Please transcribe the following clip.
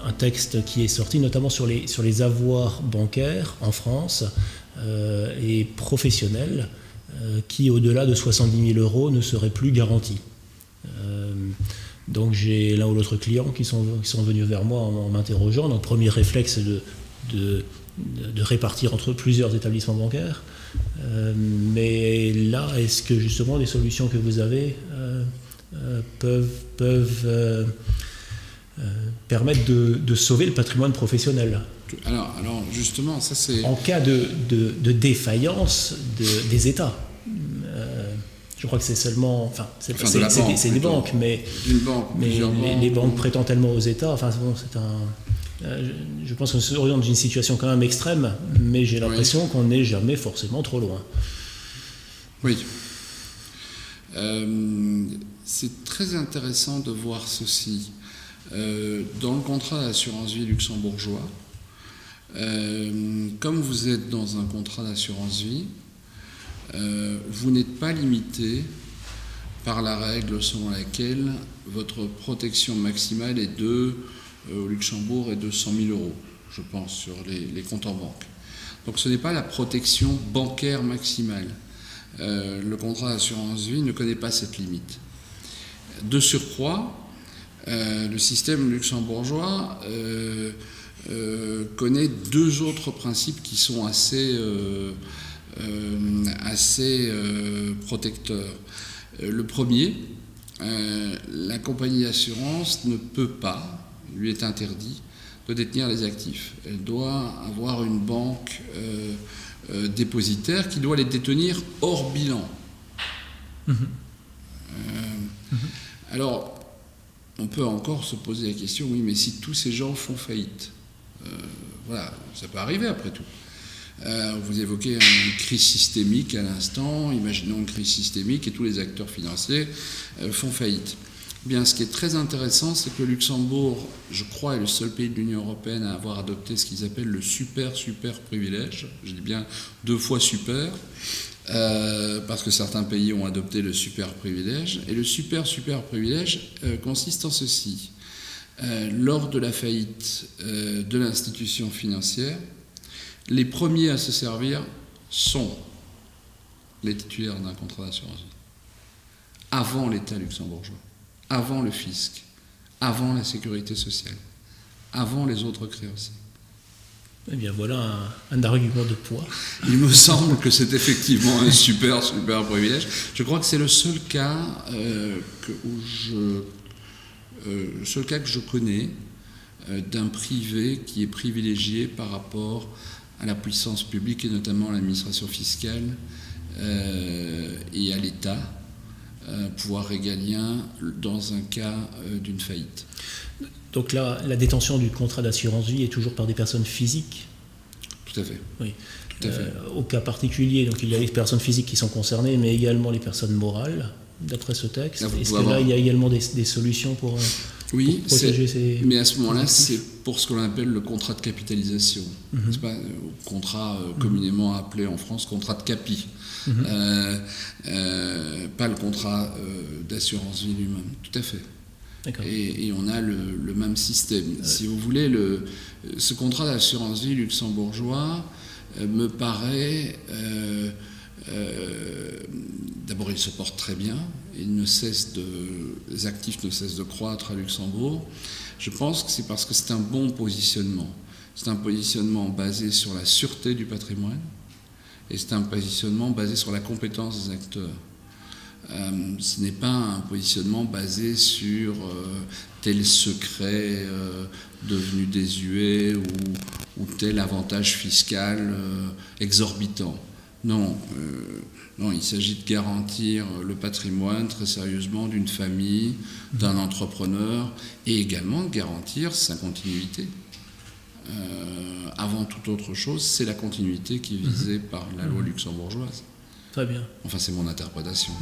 un texte qui est sorti notamment sur les avoirs bancaires en France et professionnels qui, au-delà de 70 000 euros, ne seraient plus garantis. Donc j'ai l'un ou l'autre client qui sont venus vers moi en m'interrogeant. Donc premier réflexe de répartir entre plusieurs établissements bancaires. Mais là, est-ce que justement les solutions que vous avez peuvent permettre de sauver le patrimoine professionnel? Alors justement, ça c'est... En cas de défaillance des États. Je crois que c'est seulement... c'est des banques, mais les banques prêtant tellement aux États, c'est un... je pense qu'on se oriente dans une situation quand même extrême, mais j'ai l'impression qu'on n'est jamais forcément trop loin. Oui. C'est très intéressant de voir ceci. Dans le contrat d'assurance vie luxembourgeois, comme vous êtes dans un contrat d'assurance vie, vous n'êtes pas limité par la règle selon laquelle votre protection maximale est au Luxembourg est de 100 000 euros, je pense, sur les comptes en banque. Donc ce n'est pas la protection bancaire maximale. Le contrat d'assurance vie ne connaît pas cette limite. De surcroît, le système luxembourgeois connaît deux autres principes qui sont assez protecteurs. Le premier, la compagnie d'assurance ne peut pas, lui est interdit, de détenir les actifs. Elle doit avoir une banque dépositaire qui doit les détenir hors bilan. Alors, on peut encore se poser la question, oui, mais si tous ces gens font faillite, voilà, ça peut arriver après tout. Vous évoquez une crise systémique à l'instant, imaginons une crise systémique et tous les acteurs financiers font faillite. Bien, ce qui est très intéressant, c'est que le Luxembourg, je crois, est le seul pays de l'Union européenne à avoir adopté ce qu'ils appellent le super privilège. Je dis bien 2 fois super, parce que certains pays ont adopté le super privilège. Et le super privilège consiste en ceci. Lors de la faillite de l'institution financière, les premiers à se servir sont les titulaires d'un contrat d'assurance vie, avant l'État luxembourgeois, avant le fisc, avant la sécurité sociale, avant les autres créanciers. Eh bien voilà un argument de poids. Il me semble que c'est effectivement un super privilège. Je crois que c'est le seul cas que je connais d'un privé qui est privilégié par rapport à la puissance publique et notamment à l'administration fiscale et à l'État, pouvoir régalien dans un cas d'une faillite. Donc là, la détention du contrat d'assurance vie est toujours par des personnes physiques? Tout à fait. Oui. Tout à fait. Au cas particulier, donc il y a les personnes physiques qui sont concernées, mais également les personnes morales, d'après ce texte. Est-ce que là, il y a également des solutions pour protéger ces... Mais à ce moment-là, c'est pour ce qu'on appelle le contrat de capitalisation. C'est pas contrat communément appelé en France contrat de capi. Pas le contrat d'assurance vie lui-même. Tout à fait. Et on a le même système. Si vous voulez, ce contrat d'assurance vie luxembourgeois me paraît... d'abord, il se porte très bien. Les actifs ne cessent de croître à Luxembourg. Je pense que c'est parce que c'est un bon positionnement. C'est un positionnement basé sur la sûreté du patrimoine et c'est un positionnement basé sur la compétence des acteurs. Ce n'est pas un positionnement basé sur tel secret devenu désuet ou tel avantage fiscal exorbitant. Non, il s'agit de garantir le patrimoine très sérieusement d'une famille, d'un entrepreneur, et également de garantir sa continuité. Avant toute autre chose, c'est la continuité qui est visée par la loi luxembourgeoise. Très bien. Enfin, c'est mon interprétation.